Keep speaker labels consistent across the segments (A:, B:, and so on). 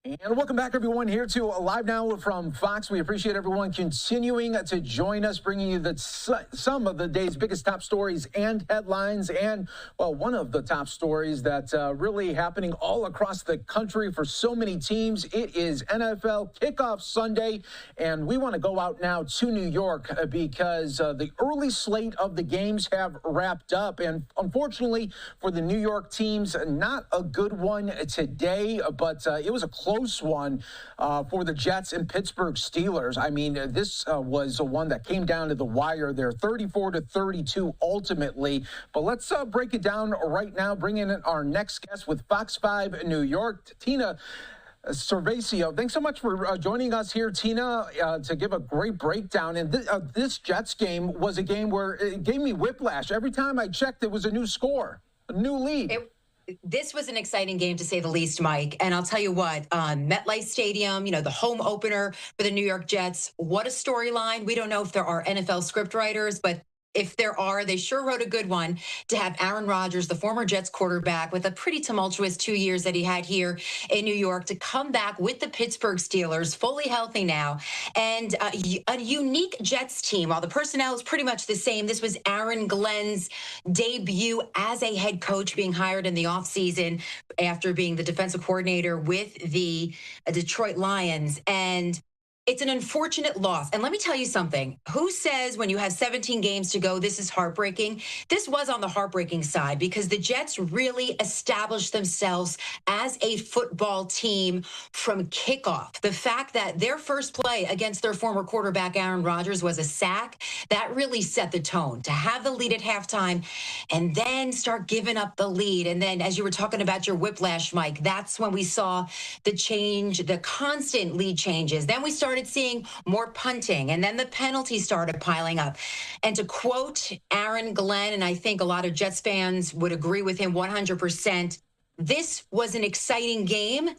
A: And welcome back, everyone, here to Live Now from Fox. We appreciate everyone continuing to join us, bringing you some of the day's biggest top stories and headlines. And, well, one of the top stories that's really happening all across the country for so many teams. It is NFL Kickoff Sunday, and we want to go out now to New York because the early slate of the games have wrapped up. And unfortunately for the New York teams, not a good one today, but it was a close one for the Jets and Pittsburgh Steelers. I mean, this was one that came down to the wire there, 34-32 ultimately. But let's break it down right now, bring in our next guest with Fox 5 New York, Tina Cervasio. Thanks so much for joining us here, Tina, to give a great breakdown. And this Jets game was a game where it gave me whiplash. Every time I checked, it was a new score, a new lead.
B: This was an exciting game, to say the least, Mike. And I'll tell you what, MetLife Stadium, the home opener for the New York Jets, what a storyline. We don't know if there are NFL scriptwriters, but if there are, they sure wrote a good one to have Aaron Rodgers, the former Jets quarterback, with a pretty tumultuous 2 years that he had here in New York, to come back with the Pittsburgh Steelers, fully healthy now, and a unique Jets team. While the personnel is pretty much the same, this was Aaron Glenn's debut as a head coach, being hired in the offseason after being the defensive coordinator with the Detroit Lions. And it's an unfortunate loss. And let me tell you something. Who says when you have 17 games to go, this is heartbreaking? This was on the heartbreaking side because the Jets really established themselves as a football team from kickoff. The fact that their first play against their former quarterback, Aaron Rodgers, was a sack, that really set the tone. To have the lead at halftime and then start giving up the lead. And then, as you were talking about your whiplash, Mike, that's when we saw the change, the constant lead changes. Then we started seeing more punting, and then the penalties started piling up. And to quote Aaron Glenn, and I think a lot of Jets fans would agree with him 100%, this was an exciting game,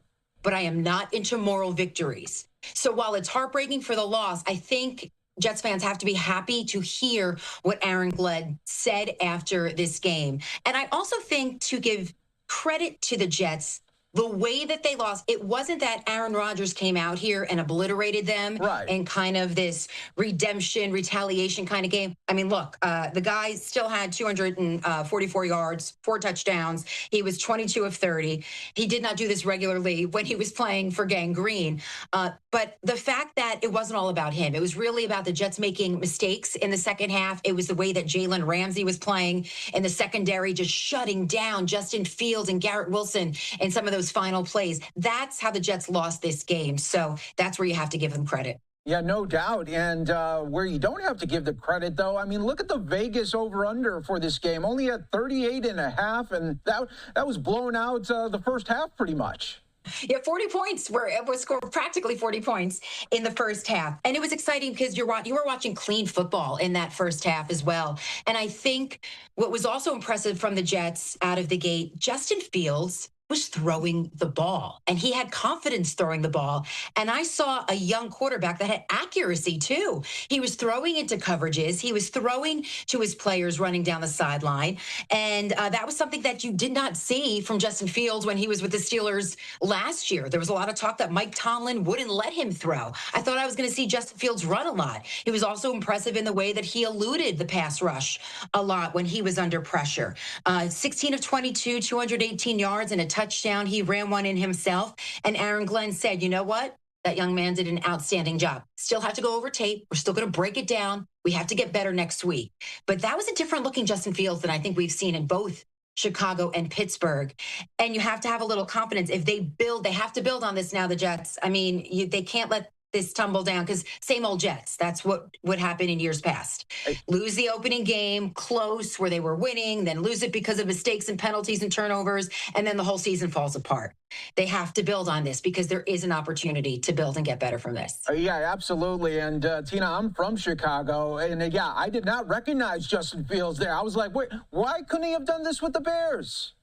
B: but I am not into moral victories. So while it's heartbreaking for the loss, I think Jets fans have to be happy to hear what Aaron Glenn said after this game. And I also think, to give credit to the Jets, the way that they lost, it wasn't that Aaron Rodgers came out here and obliterated them in kind of this redemption, retaliation kind of game. I mean, look, the guy still had 244 yards, 4 touchdowns. He was 22 of 30. He did not do this regularly when he was playing for Gang Green. But the fact that it wasn't all about him, it was really about the Jets making mistakes in the second half. It was the way that Jalen Ramsey was playing in the secondary, just shutting down Justin Fields and Garrett Wilson in some of those final plays. That's how the Jets lost this game. So that's where you have to give them credit.
A: Yeah, no doubt. And where you don't have to give the credit, though, I mean, look at the Vegas over-under for this game. Only at 38.5, and that was blown out the first half pretty much.
B: Yeah, 40 points. It was scored practically 40 points in the first half. And it was exciting because you were watching clean football in that first half as well. And I think what was also impressive from the Jets out of the gate, Justin Fields was throwing the ball, and he had confidence throwing the ball. And I saw a young quarterback that had accuracy too. He was throwing into coverages. He was throwing to his players running down the sideline. And that was something that you did not see from Justin Fields when he was with the Steelers last year. There was a lot of talk that Mike Tomlin wouldn't let him throw. I thought I was going to see Justin Fields run a lot. He was also impressive in the way that he eluded the pass rush a lot when he was under pressure. 16 of 22, 218 yards and a touchdown. He ran one in himself. And Aaron Glenn said, you know what? That young man did an outstanding job. Still have to go over tape. We're still going to break it down. We have to get better next week. But that was a different looking Justin Fields than I think we've seen in both Chicago and Pittsburgh. And you have to have a little confidence. If they have to build on this now, the Jets. I mean, they can't let this tumble down, because same old Jets. That's what would happen in years past. Lose the opening game close where they were winning, then lose it because of mistakes and penalties and turnovers, and then the whole season falls apart. They have to build on this because there is an opportunity to build and get better from this.
A: Yeah, absolutely. And Tina, I'm from Chicago, and yeah, I did not recognize Justin Fields there. I was like, wait, why couldn't he have done this with the Bears?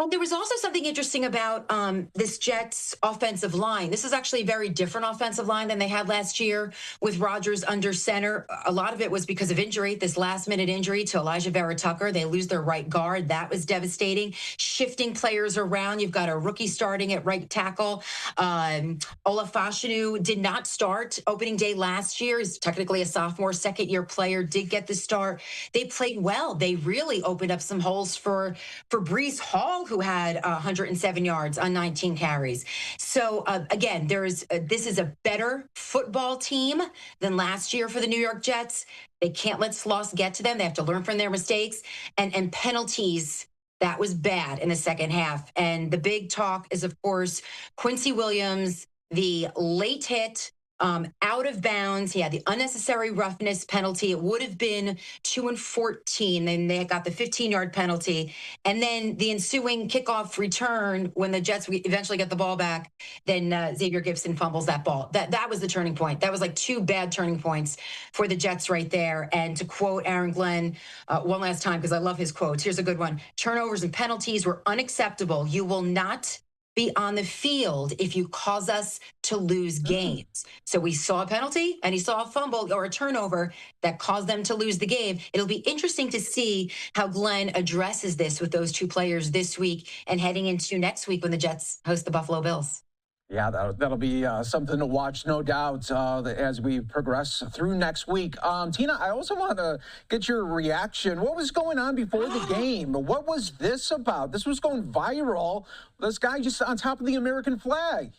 B: And there was also something interesting about this Jets offensive line. This is actually a very different offensive line than they had last year with Rodgers under center. A lot of it was because of injury, this last-minute injury to Elijah Vera Tucker. They lose their right guard. That was devastating. Shifting players around. You've got a rookie starting at right tackle. Olafashinu did not start opening day last year. He's technically a sophomore, second-year player, did get the start. They played well. They really opened up some holes for Brees Hall, who had 107 yards on 19 carries. So again, this is a better football team than last year for the New York Jets. They can't let sloss get to them. They have to learn from their mistakes and penalties. That was bad in the second half. And the big talk is, of course, Quincy Williams, the late hit, out of bounds. He had the unnecessary roughness penalty. It would have been 2 and 14. Then they got the 15-yard penalty. And then the ensuing kickoff return, when the Jets eventually get the ball back, then Xavier Gibson fumbles that ball. That was the turning point. That was like 2 bad turning points for the Jets right there. And to quote Aaron Glenn one last time, because I love his quotes. Here's a good one. Turnovers and penalties were unacceptable. You will not be on the field if you cause us to lose games. So we saw a penalty and he saw a fumble or a turnover that caused them to lose the game. It'll be interesting to see how Glenn addresses this with those 2 players this week and heading into next week when the Jets host the Buffalo Bills.
A: Yeah, that'll be something to watch, no doubt, as we progress through next week. Tina, I also want to get your reaction. What was going on before the game? What was this about? This was going viral. This guy just on top of the American flag.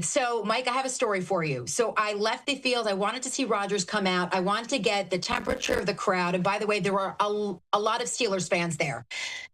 B: So, Mike, I have a story for you. So I left the field. I wanted to see Rodgers come out. I wanted to get the temperature of the crowd. And by the way, there were a lot of Steelers fans there.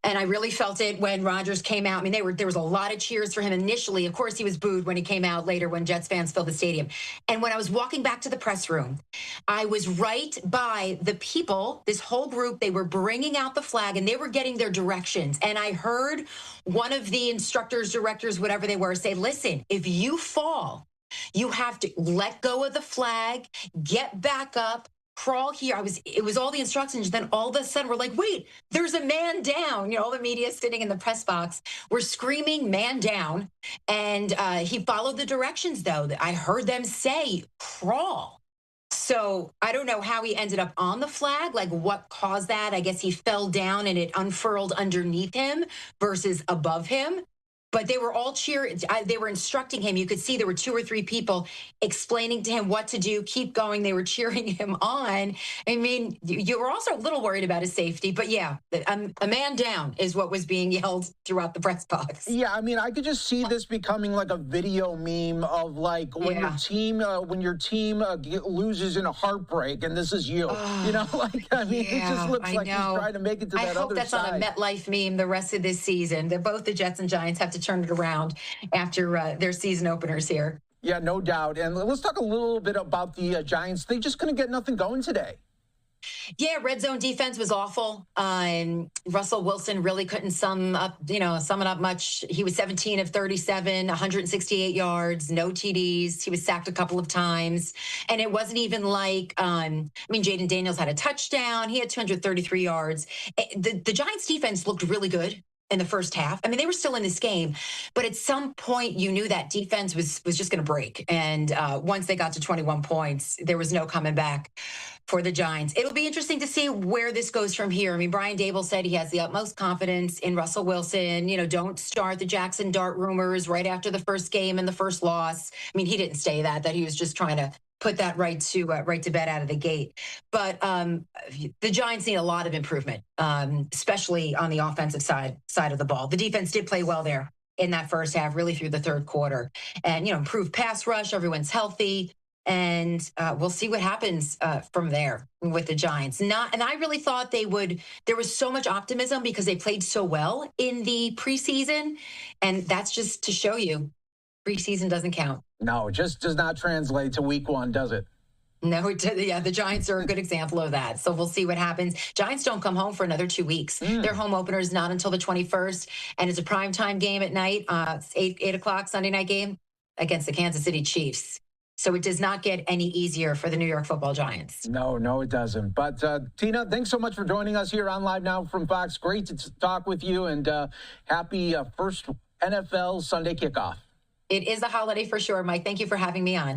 B: And I really felt it when Rodgers came out. I mean, there was a lot of cheers for him initially. Of course, he was booed when he came out later when Jets fans filled the stadium. And when I was walking back to the press room, I was right by the people, this whole group. They were bringing out the flag and they were getting their directions. And I heard one of the instructors, directors, whatever they were, say, listen, if you fall, you have to let go of the flag, get back up, crawl here. It was all the instructions. Then all of a sudden we're like, wait, there's a man down. You know, all the media sitting in the press box. We're screaming man down. And he followed the directions, though. I heard them say crawl. So I don't know how he ended up on the flag, like what caused that. I guess he fell down and it unfurled underneath him versus above him. But they were all cheering. They were instructing him. You could see there were 2 or 3 people explaining to him what to do. Keep going. They were cheering him on. I mean, you were also a little worried about his safety. But yeah, a man down is what was being yelled throughout the press box.
A: Yeah, I mean, I could just see this becoming like a video meme of like when your team loses in a heartbreak, and this is you. You know, like I mean, it just looks like he's trying to make it to that other side.
B: I hope that's on a MetLife meme the rest of this season. That both the Jets and Giants have to turn it around after their season openers here.
A: Yeah, no doubt. And let's talk a little bit about the Giants. They just couldn't get nothing going today.
B: Yeah, red zone defense was awful. Russell Wilson really couldn't sum it up much. He was 17 of 37, 168 yards, no TDs. He was sacked a couple of times. And it wasn't even like, Jaden Daniels had a touchdown. He had 233 yards. The Giants defense looked really good in the first half. I mean, they were still in this game, but at some point you knew that defense was just going to break. And once they got to 21 points, there was no coming back for the Giants. It'll be interesting to see where this goes from here. I mean, Brian Dable said he has the utmost confidence in Russell Wilson. You know, don't start the Jackson Dart rumors right after the first game and the first loss. I mean, he didn't say that he was just trying to put that right to bed out of the gate. But the Giants need a lot of improvement, especially on the offensive side of the ball. The defense did play well there in that first half, really through the third quarter. And, improved pass rush, everyone's healthy. And we'll see what happens from there with the Giants. And I really thought there was so much optimism because they played so well in the preseason. And that's just to show you preseason doesn't count.
A: No, it just does not translate to week 1, does it?
B: No, the Giants are a good example of that. So we'll see what happens. Giants don't come home for another 2 weeks. Their home opener is not until the 21st, and it's a primetime game at night, 8 o'clock Sunday night game against the Kansas City Chiefs. So it does not get any easier for the New York Football Giants.
A: No, it doesn't. But Tina, thanks so much for joining us here on Live Now from Fox. Great to talk with you, and happy first NFL Sunday kickoff.
B: It is a holiday for sure, Mike. Thank you for having me on.